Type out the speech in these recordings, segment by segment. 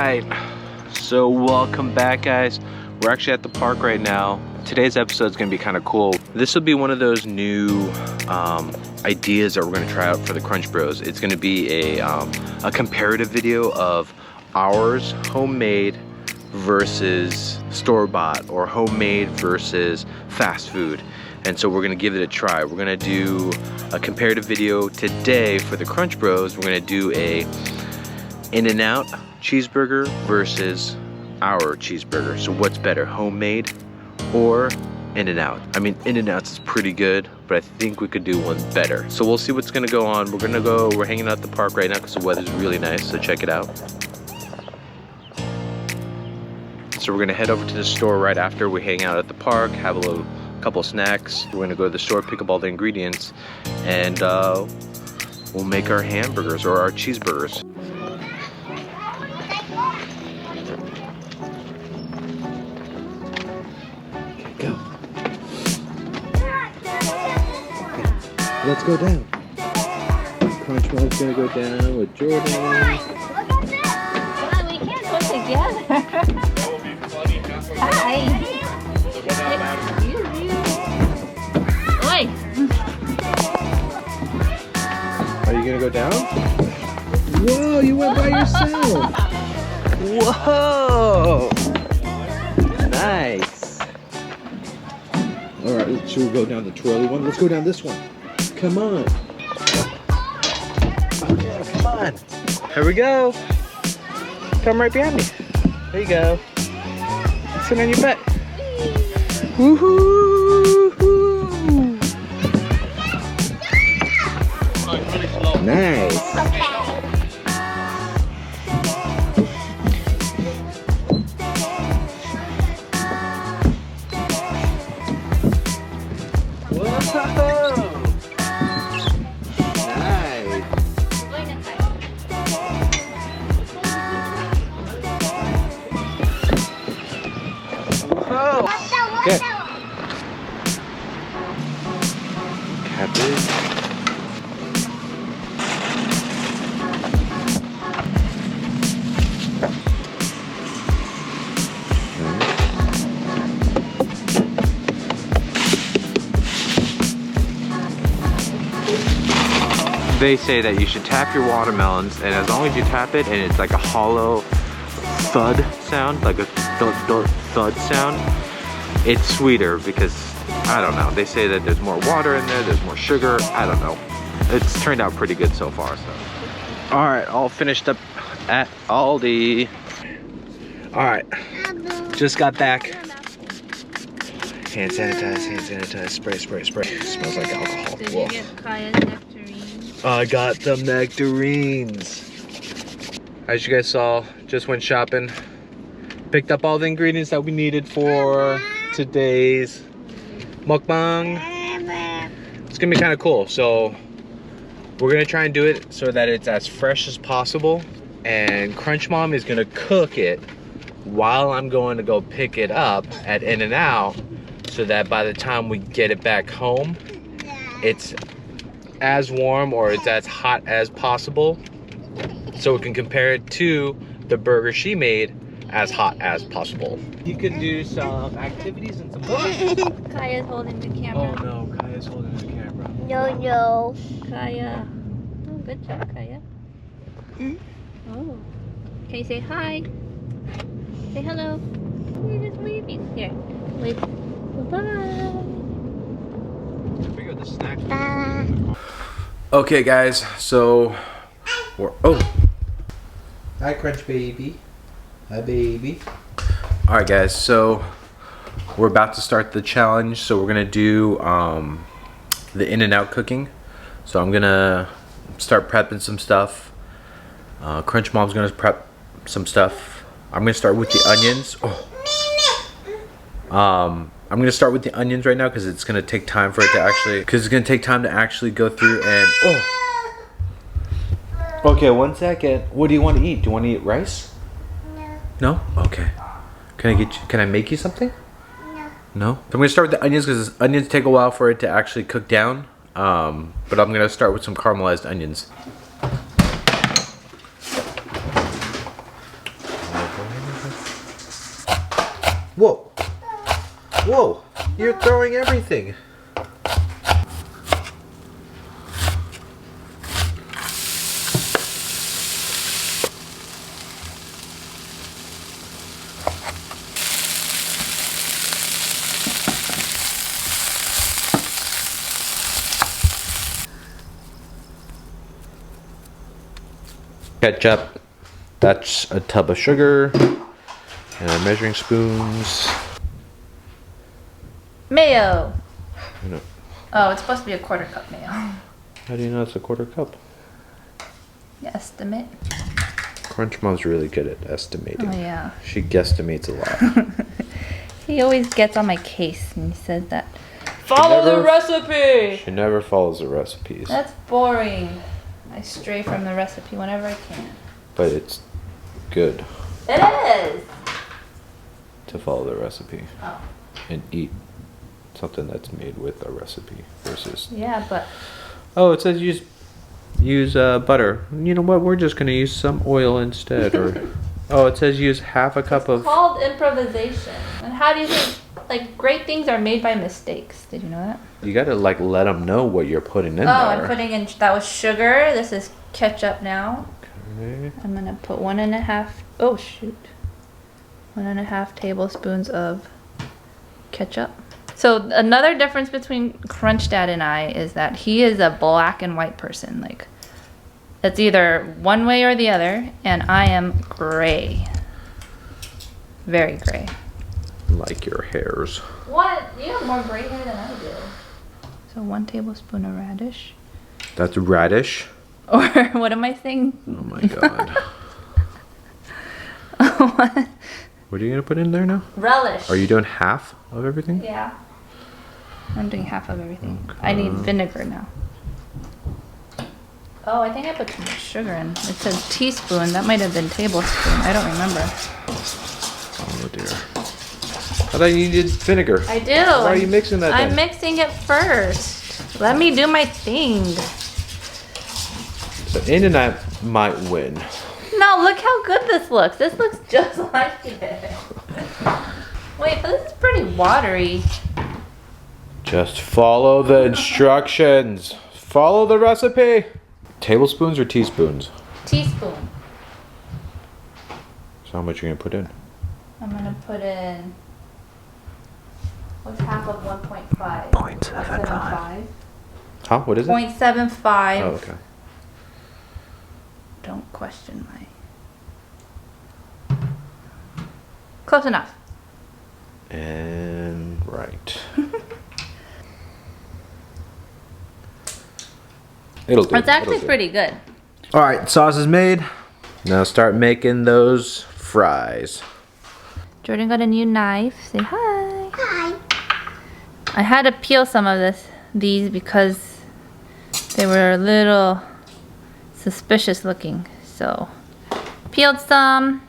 Alright, so welcome back guys. We're actually at the park right now. Today's episode is going to be kind of cool. This will be one of those new ideas that we're going to try out for the CrunchBros. It's going to be a comparative video of ours homemade versus store-bought, or homemade versus fast food. And so we're going to give it a try. We're going to do a comparative video today for the CrunchBros. We're going to do a In-N-Out cheeseburger versus our cheeseburger. So what's better, homemade or In-N-Out? I mean, In-N-Out's is pretty good, but I think we could do one better. So we'll see what's gonna go on. We're hanging out at the park right now because the weather's really nice, so check it out. So we're gonna head over to the store right after we hang out at the park, have a couple snacks. We're gonna go to the store, pick up all the ingredients, and we'll make our hamburgers or our cheeseburgers. Go. Let's go down. CrunchBros gonna go down with Jordan. Look at this. Well, we can't go together. That will be funny. Hi. Oi. Are you gonna go down? Whoa, you went by yourself. Whoa. Nice. All right, should we go down the twirly one? Let's go down this one. Come on. Okay, come on. Here we go. Come right behind me. There you go. Sit on your butt. Woohoo! Nice. Good. Cabbage. They say that you should tap your watermelons, and as long as you tap it and it's like a hollow thud sound, like a thud sound, it's sweeter because, I don't know, they say that there's more water in there's more sugar, I don't know. It's turned out pretty good so far, so. All right, all finished up at Aldi. All right, just got back. Hand sanitize, spray. Smells like alcohol. Did you get Kaya's nectarines? I got the nectarines. As you guys saw, just went shopping. Picked up all the ingredients that we needed for today's mukbang. It's gonna be kind of cool. So we're gonna try and do it so that it's as fresh as possible. And Crunch Mom is gonna cook it while I'm going to go pick it up at In-N-Out, so that by the time we get it back home, it's as warm or it's as hot as possible, so we can compare it to the burger she made as hot as possible. You can do some activities and some fun. Kaya's holding the camera. Oh no, Kaya's holding the camera. No. Kaya. Oh, good job, Kaya. Oh. Can you say hi? Say hello. You're just waving. Here. Wave. Bye-bye. Figure out the snack. Okay guys, so we're hi Crunch baby. Hi baby. Alright guys, so we're about to start the challenge. So we're gonna do the In-N-Out cooking. So I'm gonna start prepping some stuff. Crunch Mom's gonna prep some stuff. I'm gonna start with the onions. I'm gonna start with the onions right now because it's gonna take time for it to actually go through and Okay, 1 second. What do you want to eat? Do you want to eat rice? No? Okay. Can I make you something? No. So I'm gonna start with the onions because onions take a while for it to actually cook down. But I'm gonna start with some caramelized onions. Whoa. Whoa. You're throwing everything. Ketchup. That's a tub of sugar. And measuring spoons. Mayo. No. Oh, it's supposed to be a 1/4 cup mayo. How do you know it's a 1/4 cup? Estimate. Crunch Mom's really good at estimating. Oh yeah. She guesstimates a lot. He always gets on my case and he says that. Follow the recipe! She never follows the recipes. That's boring. I stray from the recipe whenever I can. But it's good It is! to follow the recipe Oh. and eat something that's made with a recipe versus, Yeah, but oh, it says use butter. You know what? We're just gonna use some oil instead. Or oh, it says use half a cup it's of. called improvisation. And how do you think, like, great things are made by mistakes? Did you know that? You gotta like let them know what you're putting in there. I'm putting in, that was sugar. This is ketchup now. Okay. I'm gonna put 1.5, oh shoot. 1.5 tablespoons of ketchup. So another difference between Crunch Dad and I is that he is a black and white person. Like, it's either one way or the other, and I am gray. Very gray. Like your hairs. What? You have more gray hair than I do. So 1 tablespoon of radish. That's radish. Or what am I saying? Oh my god. What? What are you gonna put in there now? Relish. Are you doing half of everything? Yeah. I'm doing half of everything. I need vinegar now. Oh, I think I put too much sugar in. It says teaspoon. That might have been tablespoon. I don't remember. Oh dear. I thought you needed vinegar. I do. Why are you mixing that I'm then? mixing it first. Let me do my thing. So In and Out might win. No, look how good this looks. This looks just like it. Wait, but this is pretty watery. Just follow the instructions. Follow the recipe. Tablespoons or teaspoons? Teaspoon. So how much are you gonna put in? I'm gonna put in, what's half of 1.5? 0.75. Huh? What is it? 0.75. Oh, okay. Don't question my. Close enough. And right. It'll do. It's actually It'll do. pretty good. All right, sauce is made. Now start making those fries. Jordan got a new knife. Say hi. Hi. I had to peel some of these because they were a little suspicious looking. So peeled some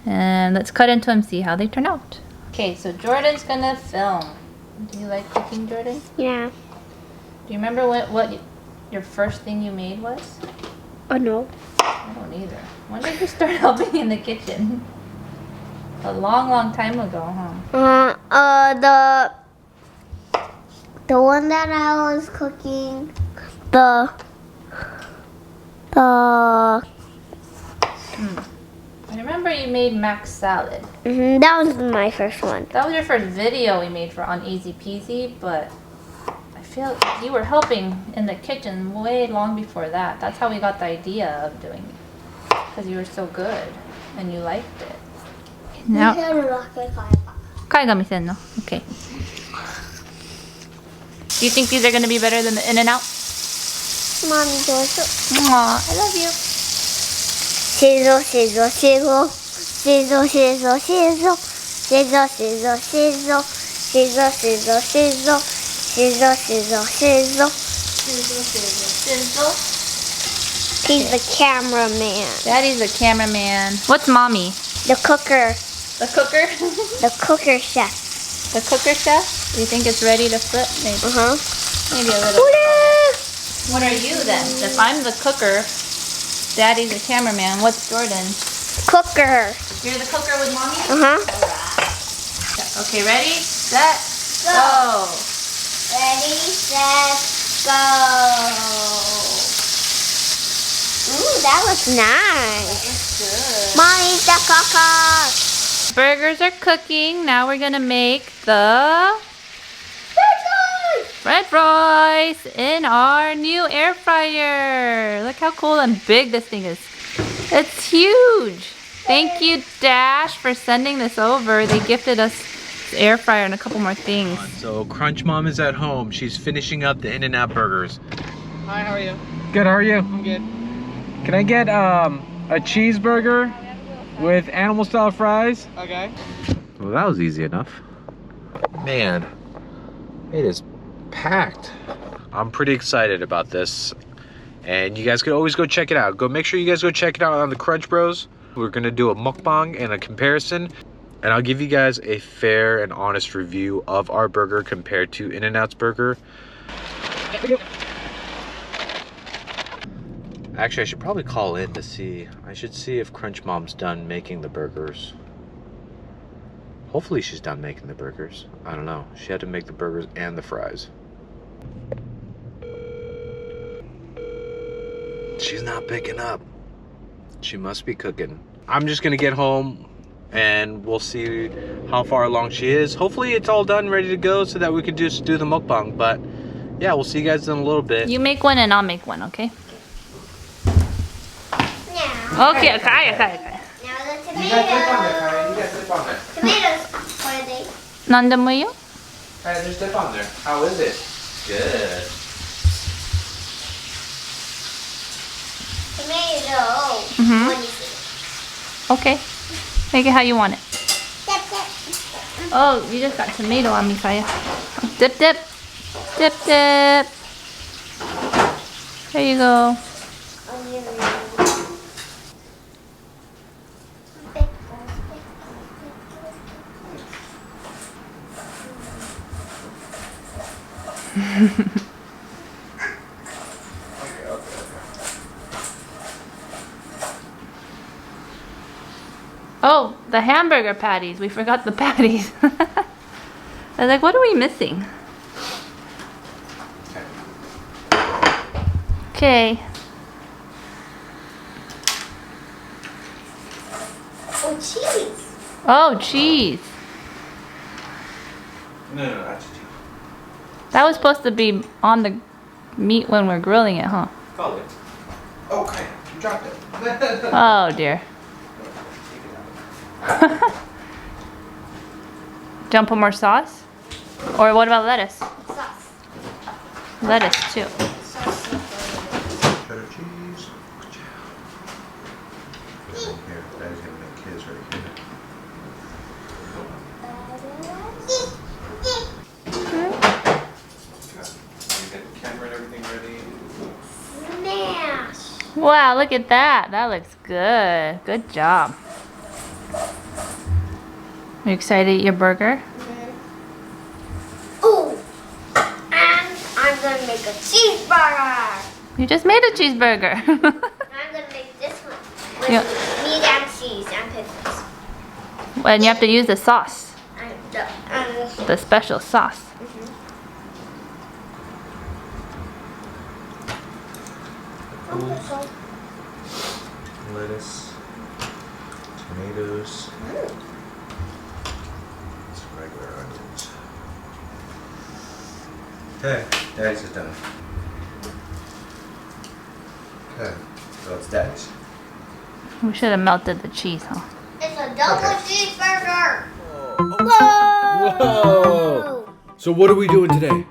and let's cut into them, see how they turn out. Okay, so Jordan's gonna film. Do you like cooking, Jordan? Yeah. Do you remember what your first thing you made was? Oh no. I don't either. When did you start helping in the kitchen? A long, long time ago, huh? The one that I was cooking, I remember you made mac salad. that was my first one. That was your first video we made for on Easy Peasy, but I feel you were helping in the kitchen way long before that. That's how we got the idea of doing it, because you were so good and you liked it. Now, okay. Do you think these are going to be better than the In-N-Out? Mommy, do it. Aw, I love you. Sizzle, sizzle, sizzle. Sizzle, sizzle, sizzle. Sizzle, sizzle, sizzle. Sizzle, sizzle, sizzle. Sizzle, sizzle, sizzle. Sizzle, sizzle, sizzle. He's the cameraman. Daddy's the cameraman. What's mommy? The cooker. The cooker? The cooker chef. The cooker chef? Do you think it's ready to flip? Maybe, maybe a little. What are you then? If I'm the cooker, Daddy's the cameraman, what's Jordan? Cooker. You're the cooker with mommy? Alright. Okay, ready, set, go. Ready, set, go. Ooh, that looks nice. It's good. Mommy's the cooker. Burgers are cooking. Now we're gonna make the French fries in our new air fryer. Look how cool and big this thing is. It's huge. Thank you, Dash, for sending this over. They gifted us this air fryer and a couple more things. So Crunch Mom is at home. She's finishing up the In-N-Out burgers. Hi, how are you? Good, how are you? I'm good. Can I get a cheeseburger with animal style fries? Okay. Well, that was easy enough. Man, it is packed. I'm pretty excited about this. And you guys can always go check it out. Make sure you guys go check it out on the CrunchBros. We're gonna do a mukbang and a comparison. And I'll give you guys a fair and honest review of our burger compared to In-N-Out's burger. Actually, I should probably call in to see. I should see if Crunch Mom's done making the burgers. Hopefully she's done making the burgers. I don't know. She had to make the burgers and the fries. She's not picking up. She must be cooking. I'm just gonna get home and we'll see how far along she is. Hopefully it's all done, ready to go so that we could just do the mukbang. But yeah, we'll see you guys in a little bit. You make one and I'll make one, okay? Now, Okay, okay. now the tomatoes. Tomatoes. What are they? 何でもいいよ. Hey, there's dip on there. How is it? Good. Tomato. Mhm. What do you think? Okay. Make it how you want it. Dip, dip. Oh, you just got tomato on me, Kaya. Dip, dip. Dip, dip. There you go. Oh, the hamburger patties. We forgot the patties. I was like, what are we missing? Okay. Oh, cheese. Oh, cheese. No, that's cheese. That was supposed to be on the meat when we're grilling it, huh? Call it. Okay, you dropped it. Oh, dear. Do you want to put more sauce? Or what about lettuce? Sauce. Lettuce, too. Sauce. Cheddar cheese. Here, Daddy's gonna make his right here. You get the camera and everything ready. Smash. Wow, look at that. That looks good. Good job. Are you excited to eat your burger? Ooh. And I'm gonna make a cheeseburger. You just made a cheeseburger. I'm gonna make this one with Yeah. meat and cheese and pickles. And you have to use the sauce. And The special sauce. Lettuce. Tomatoes. Some regular onions. Okay, Daddy's is done. Okay, so it's Daddy's. We should have melted the cheese, huh? It's a double cheeseburger. Whoa! So what are we doing today?